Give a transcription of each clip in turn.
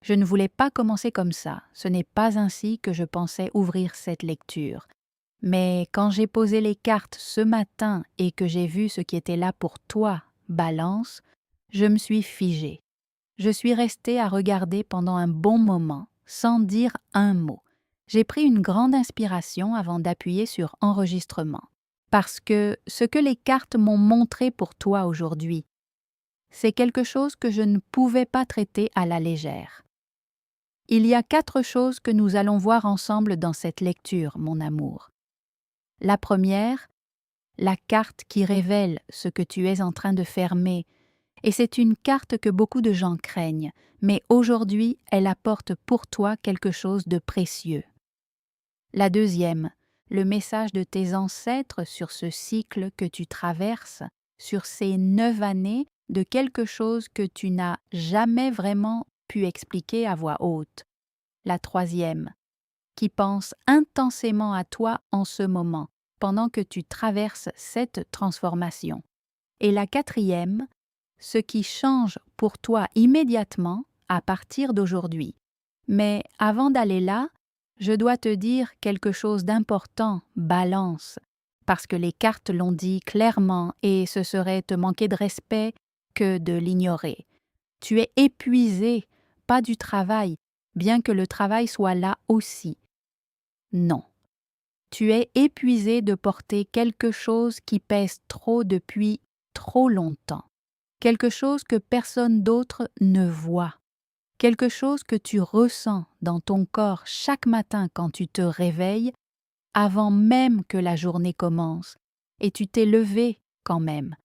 Je ne voulais pas commencer comme ça, ce n'est pas ainsi que je pensais ouvrir cette lecture. Mais quand j'ai posé les cartes ce matin et que j'ai vu ce qui était là pour toi, Balance, je me suis figée. Je suis restée à regarder pendant un bon moment, sans dire un mot. J'ai pris une grande inspiration avant d'appuyer sur enregistrement. Parce que ce que les cartes m'ont montré pour toi aujourd'hui, c'est quelque chose que je ne pouvais pas traiter à la légère. Il y a 4 choses que nous allons voir ensemble dans cette lecture, mon amour. La première, la carte qui révèle ce que tu es en train de fermer, et c'est une carte que beaucoup de gens craignent, mais aujourd'hui, elle apporte pour toi quelque chose de précieux. La deuxième, le message de tes ancêtres sur ce cycle que tu traverses, sur ces 9 années de quelque chose que tu n'as jamais vraiment pu expliquer à voix haute. La troisième, qui pense intensément à toi en ce moment, pendant que tu traverses cette transformation. Et la quatrième, ce qui change pour toi immédiatement à partir d'aujourd'hui. Mais avant d'aller là, je dois te dire quelque chose d'important, Balance, parce que les cartes l'ont dit clairement et ce serait te manquer de respect que de l'ignorer. Tu es épuisé, pas du travail, bien que le travail soit là aussi. Non. Tu es épuisé de porter quelque chose qui pèse trop depuis trop longtemps. Quelque chose que personne d'autre ne voit. Quelque chose que tu ressens dans ton corps chaque matin quand tu te réveilles, avant même que la journée commence. Et tu t'es levé quand même,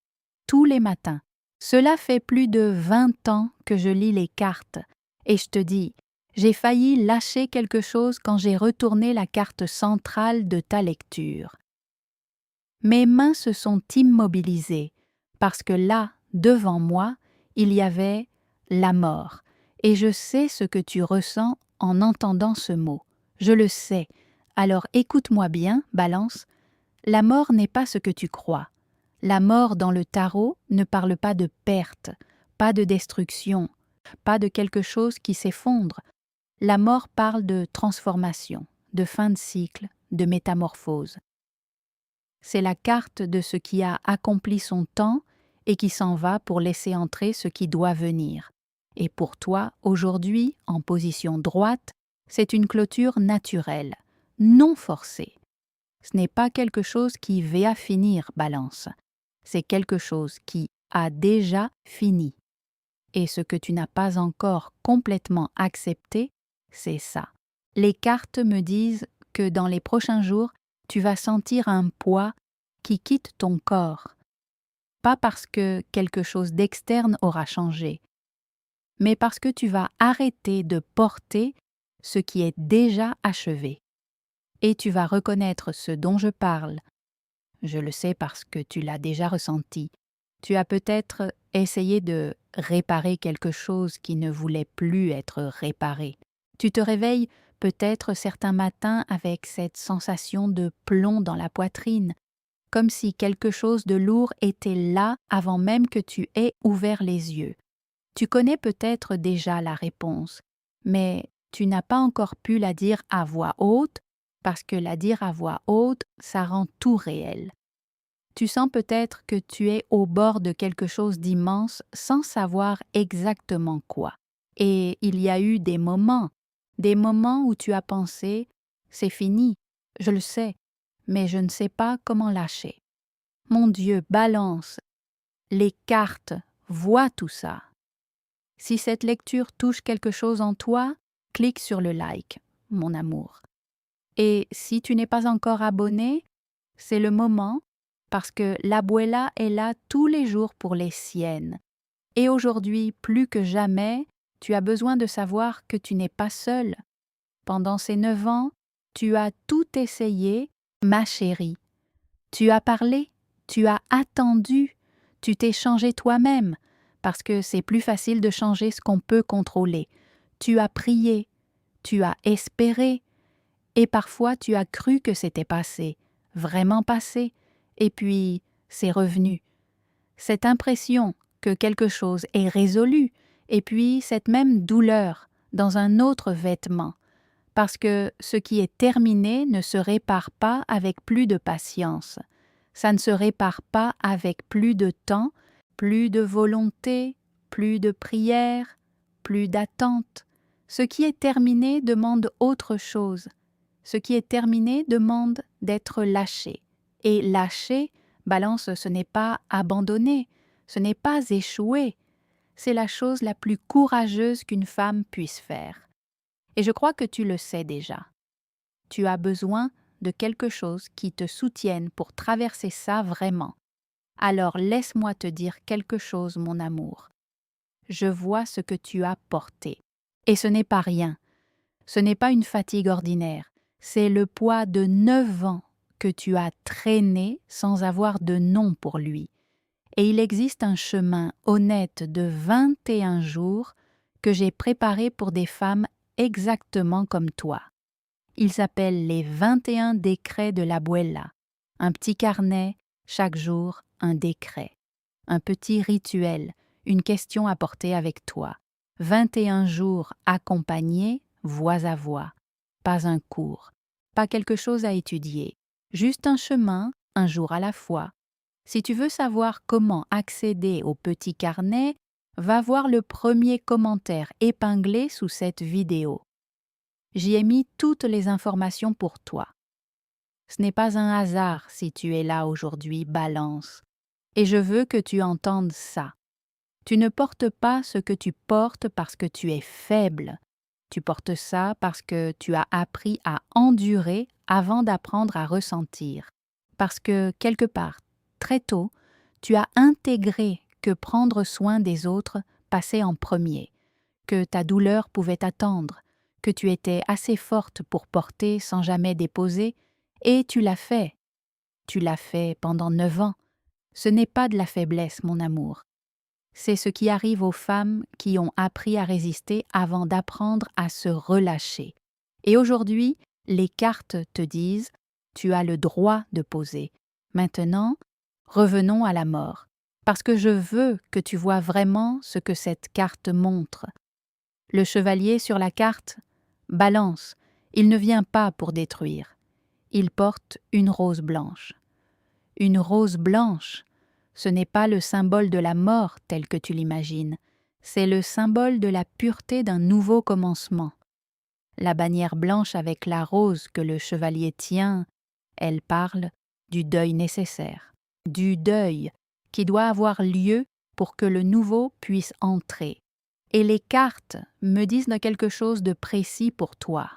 tous les matins. Cela fait plus de 20 ans que je lis les cartes. Et je te dis, j'ai failli lâcher quelque chose quand j'ai retourné la carte centrale de ta lecture. Mes mains se sont immobilisées, parce que là, devant moi, il y avait la mort. Et je sais ce que tu ressens en entendant ce mot. Je le sais. Alors écoute-moi bien, Balance. La mort n'est pas ce que tu crois. La mort dans le tarot ne parle pas de perte, pas de destruction, pas de quelque chose qui s'effondre. La mort parle de transformation, de fin de cycle, de métamorphose. C'est la carte de ce qui a accompli son temps et qui s'en va pour laisser entrer ce qui doit venir. Et pour toi, aujourd'hui, en position droite, c'est une clôture naturelle, non forcée. Ce n'est pas quelque chose qui va finir, Balance. C'est quelque chose qui a déjà fini. Et ce que tu n'as pas encore complètement accepté, c'est ça. Les cartes me disent que dans les prochains jours, tu vas sentir un poids qui quitte ton corps. Pas parce que quelque chose d'externe aura changé, mais parce que tu vas arrêter de porter ce qui est déjà achevé. Et tu vas reconnaître ce dont je parle. Je le sais parce que tu l'as déjà ressenti. Tu as peut-être essayé de réparer quelque chose qui ne voulait plus être réparé. Tu te réveilles peut-être certains matins avec cette sensation de plomb dans la poitrine, comme si quelque chose de lourd était là avant même que tu aies ouvert les yeux. Tu connais peut-être déjà la réponse, mais tu n'as pas encore pu la dire à voix haute, parce que la dire à voix haute, ça rend tout réel. Tu sens peut-être que tu es au bord de quelque chose d'immense sans savoir exactement quoi. Et il y a eu des moments où tu as pensé « c'est fini, je le sais, mais je ne sais pas comment lâcher ». Mon Dieu, Balance, les cartes voient tout ça. Si cette lecture touche quelque chose en toi, clique sur le like, mon amour. Et si tu n'es pas encore abonné, c'est le moment parce que l'Abuela est là tous les jours pour les siennes. Et aujourd'hui, plus que jamais, tu as besoin de savoir que tu n'es pas seule. Pendant ces 9 ans, tu as tout essayé, ma chérie. Tu as parlé, tu as attendu, tu t'es changé toi-même, parce que c'est plus facile de changer ce qu'on peut contrôler. Tu as prié, tu as espéré, et parfois tu as cru que c'était passé, vraiment passé, et puis c'est revenu. Cette impression que quelque chose est résolu, et puis cette même douleur dans un autre vêtement, parce que ce qui est terminé ne se répare pas avec plus de patience. Ça ne se répare pas avec plus de temps, plus de volonté, plus de prière, plus d'attente. Ce qui est terminé demande autre chose. Ce qui est terminé demande d'être lâché. Et lâcher, Balance, ce n'est pas abandonner, ce n'est pas échouer. C'est la chose la plus courageuse qu'une femme puisse faire. Et je crois que tu le sais déjà. Tu as besoin de quelque chose qui te soutienne pour traverser ça vraiment. Alors laisse-moi te dire quelque chose, mon amour. Je vois ce que tu as porté. Et ce n'est pas rien. Ce n'est pas une fatigue ordinaire. C'est le poids de 9 ans que tu as traîné sans avoir de nom pour lui. Et il existe un chemin honnête de 21 jours que j'ai préparé pour des femmes exactement comme toi. Il s'appelle les 21 décrets de l'Abuela. Un petit carnet, chaque jour un décret. Un petit rituel, une question à porter avec toi. 21 jours accompagnés, voix à voix. Pas un cours, pas quelque chose à étudier. Juste un chemin, un jour à la fois. Si tu veux savoir comment accéder au petit carnet, va voir le premier commentaire épinglé sous cette vidéo. J'y ai mis toutes les informations pour toi. Ce n'est pas un hasard si tu es là aujourd'hui, Balance. Et je veux que tu entendes ça. Tu ne portes pas ce que tu portes parce que tu es faible. Tu portes ça parce que tu as appris à endurer avant d'apprendre à ressentir. Parce que, quelque part, très tôt, tu as intégré que prendre soin des autres passait en premier, que ta douleur pouvait attendre, que tu étais assez forte pour porter sans jamais déposer, et tu l'as fait. Tu l'as fait pendant 9 ans. Ce n'est pas de la faiblesse, mon amour. C'est ce qui arrive aux femmes qui ont appris à résister avant d'apprendre à se relâcher. Et aujourd'hui, les cartes te disent « tu as le droit de poser ». Maintenant, revenons à la mort, parce que je veux que tu vois vraiment ce que cette carte montre. Le chevalier sur la carte, Balance, il ne vient pas pour détruire. Il porte une rose blanche. Une rose blanche, ce n'est pas le symbole de la mort tel que tu l'imagines, c'est le symbole de la pureté d'un nouveau commencement. La bannière blanche avec la rose que le chevalier tient, elle parle du deuil nécessaire, du deuil qui doit avoir lieu pour que le nouveau puisse entrer. Et les cartes me disent quelque chose de précis pour toi.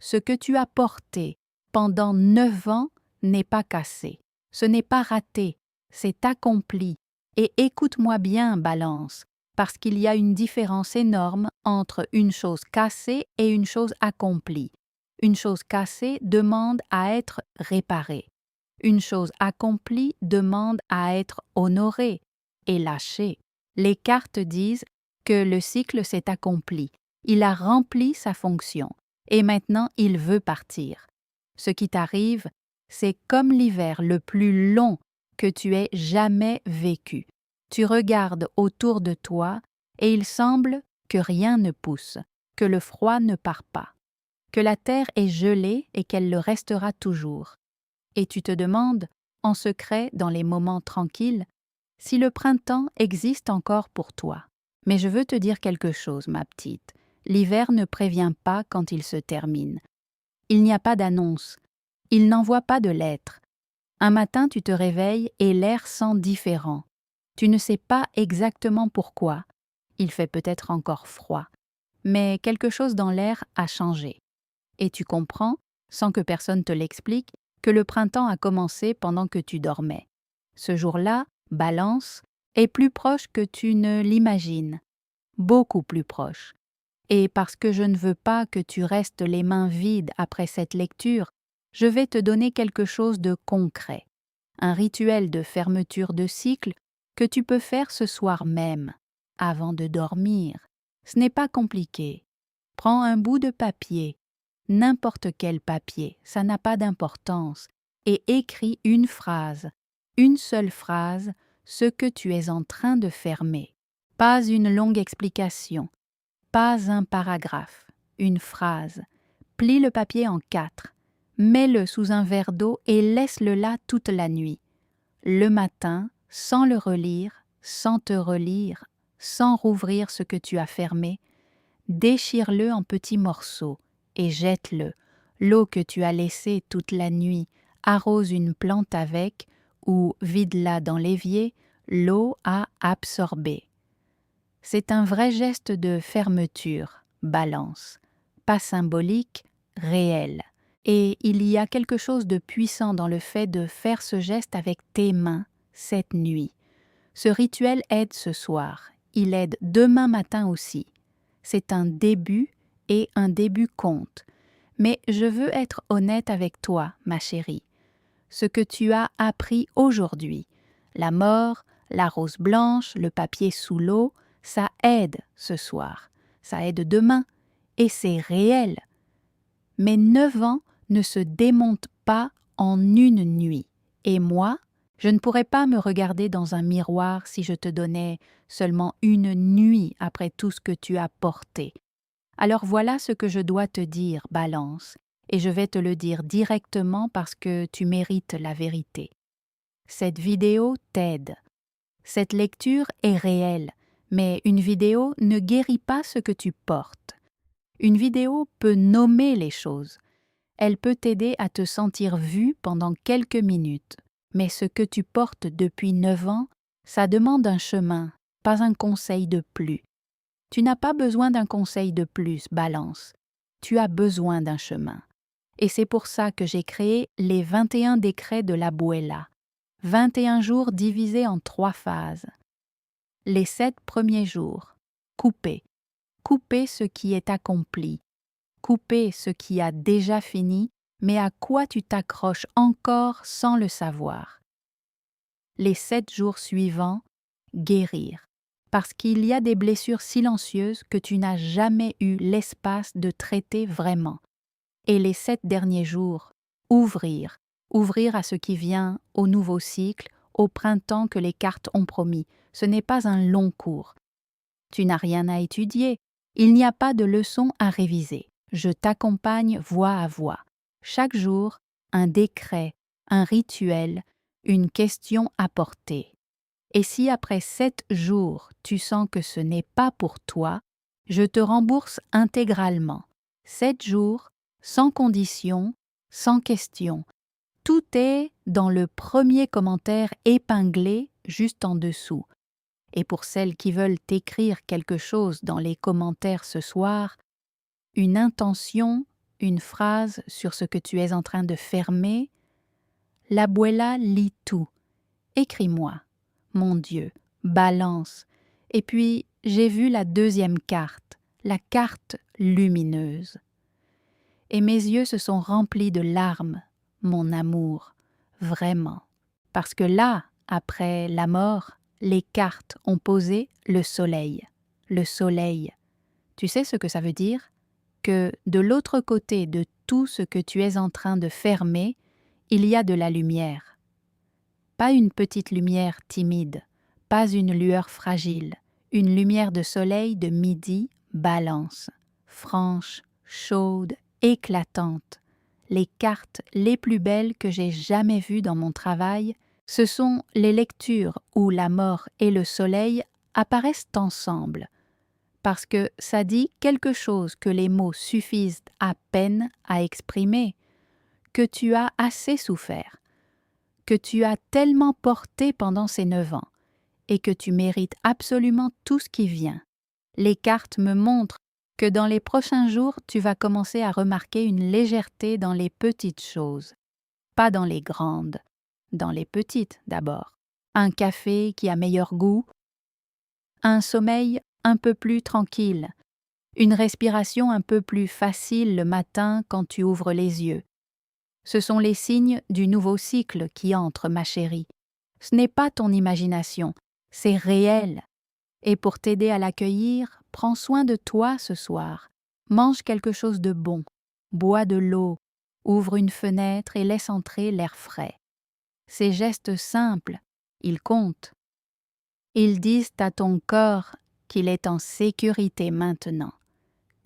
Ce que tu as porté pendant 9 ans n'est pas cassé. Ce n'est pas raté, c'est accompli. Et écoute-moi bien, Balance, parce qu'il y a une différence énorme entre une chose cassée et une chose accomplie. Une chose cassée demande à être réparée. Une chose accomplie demande à être honorée et lâchée. Les cartes disent que le cycle s'est accompli. Il a rempli sa fonction et maintenant il veut partir. Ce qui t'arrive, c'est comme l'hiver le plus long que tu aies jamais vécu. Tu regardes autour de toi et il semble que rien ne pousse, que le froid ne part pas, que la terre est gelée et qu'elle le restera toujours. Et tu te demandes, en secret dans les moments tranquilles, si le printemps existe encore pour toi. Mais je veux te dire quelque chose, ma petite. L'hiver ne prévient pas quand il se termine. Il n'y a pas d'annonce. Il n'envoie pas de lettres. Un matin, tu te réveilles et l'air sent différent. Tu ne sais pas exactement pourquoi. Il fait peut-être encore froid. Mais quelque chose dans l'air a changé. Et tu comprends, sans que personne te l'explique, que le printemps a commencé pendant que tu dormais. Ce jour-là, Balance, est plus proche que tu ne l'imagines. Beaucoup plus proche. Et parce que je ne veux pas que tu restes les mains vides après cette lecture, je vais te donner quelque chose de concret, un rituel de fermeture de cycle que tu peux faire ce soir même, avant de dormir. Ce n'est pas compliqué. Prends un bout de papier, n'importe quel papier, ça n'a pas d'importance, et écris une seule phrase, ce que tu es en train de fermer. Pas une longue explication, pas un paragraphe, une phrase. Plie le papier en 4, mets-le sous un verre d'eau et laisse-le là toute la nuit. Le matin, sans le relire, sans te relire, sans rouvrir ce que tu as fermé, déchire-le en petits morceaux et jette-le. L'eau que tu as laissée toute la nuit, arrose une plante avec ou vide-la dans l'évier, l'eau a absorbé. C'est un vrai geste de fermeture, Balance, pas symbolique, réel. Et il y a quelque chose de puissant dans le fait de faire ce geste avec tes mains cette nuit. Ce rituel aide ce soir, il aide demain matin aussi. C'est un début et un début compte. Mais je veux être honnête avec toi, ma chérie. Ce que tu as appris aujourd'hui, la mort, la rose blanche, le papier sous l'eau, ça aide ce soir, ça aide demain, et c'est réel. Mais 9 ans ne se démontent pas en une nuit. Et moi, je ne pourrais pas me regarder dans un miroir si je te donnais seulement une nuit après tout ce que tu as porté. Alors voilà ce que je dois te dire, Balance, et je vais te le dire directement parce que tu mérites la vérité. Cette vidéo t'aide. Cette lecture est réelle, mais une vidéo ne guérit pas ce que tu portes. Une vidéo peut nommer les choses. Elle peut t'aider à te sentir vu pendant quelques minutes. Mais ce que tu portes depuis 9 ans, ça demande un chemin, pas un conseil de plus. Tu n'as pas besoin d'un conseil de plus, Balance. Tu as besoin d'un chemin. Et c'est pour ça que j'ai créé les 21 décrets de l'Abuela. 21 jours divisés en 3 phases. Les 7 premiers jours, couper. Couper ce qui est accompli. Couper ce qui a déjà fini, mais à quoi tu t'accroches encore sans le savoir. Les 7 jours suivants, guérir. Parce qu'il y a des blessures silencieuses que tu n'as jamais eu l'espace de traiter vraiment. Et les 7 derniers jours, ouvrir. Ouvrir à ce qui vient, au nouveau cycle, au printemps que les cartes ont promis. Ce n'est pas un long cours. Tu n'as rien à étudier. Il n'y a pas de leçon à réviser. Je t'accompagne voix à voix. Chaque jour, un décret, un rituel, une question à porter. Et si après 7 jours, tu sens que ce n'est pas pour toi, je te rembourse intégralement. 7 jours, sans condition, sans question. Tout est dans le premier commentaire épinglé juste en dessous. Et pour celles qui veulent t'écrire quelque chose dans les commentaires ce soir, une intention, une phrase sur ce que tu es en train de fermer, l'Abuela lit tout. Écris-moi, mon Dieu, Balance. Et puis, j'ai vu la deuxième carte, la carte lumineuse. Et mes yeux se sont remplis de larmes, mon amour, vraiment. Parce que là, après la mort, les cartes ont posé le soleil. Le soleil. Tu sais ce que ça veut dire? Que de l'autre côté de tout ce que tu es en train de fermer, il y a de la lumière. Pas une petite lumière timide, pas une lueur fragile, une lumière de soleil de midi, Balance, franche, chaude, éclatante. Les cartes les plus belles que j'ai jamais vues dans mon travail, ce sont les lectures où la mort et le soleil apparaissent ensemble, parce que ça dit quelque chose que les mots suffisent à peine à exprimer, que tu as assez souffert, que tu as tellement porté pendant ces 9 ans, et que tu mérites absolument tout ce qui vient. Les cartes me montrent que dans les prochains jours, tu vas commencer à remarquer une légèreté dans les petites choses, pas dans les grandes, dans les petites d'abord. Un café qui a meilleur goût, un sommeil un peu plus tranquille, une respiration un peu plus facile le matin quand tu ouvres les yeux. Ce sont les signes du nouveau cycle qui entre, ma chérie. Ce n'est pas ton imagination, c'est réel. Et pour t'aider à l'accueillir, prends soin de toi ce soir. Mange quelque chose de bon, bois de l'eau, ouvre une fenêtre et laisse entrer l'air frais. Ces gestes simples, ils comptent. Ils disent à ton corps qu'il est en sécurité maintenant.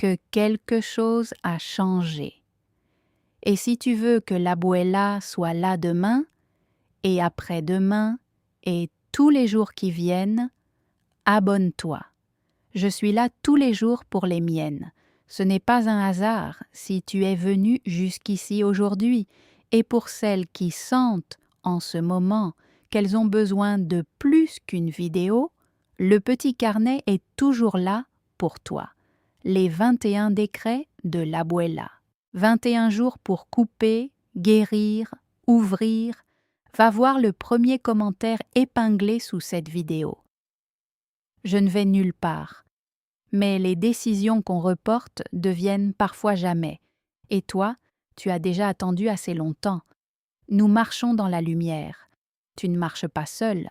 que quelque chose a changé. Et si tu veux que l'abuela soit là demain, et après-demain, et tous les jours qui viennent, abonne-toi. Je suis là tous les jours pour les miennes. Ce n'est pas un hasard si tu es venu jusqu'ici aujourd'hui, et pour celles qui sentent en ce moment qu'elles ont besoin de plus qu'une vidéo, le petit carnet est toujours là pour toi. Les 21 décrets de l'abuela. 21 jours pour couper, guérir, ouvrir. Va voir le premier commentaire épinglé sous cette vidéo. Je ne vais nulle part, mais les décisions qu'on reporte deviennent parfois jamais. Et toi, tu as déjà attendu assez longtemps. Nous marchons dans la lumière. Tu ne marches pas seul,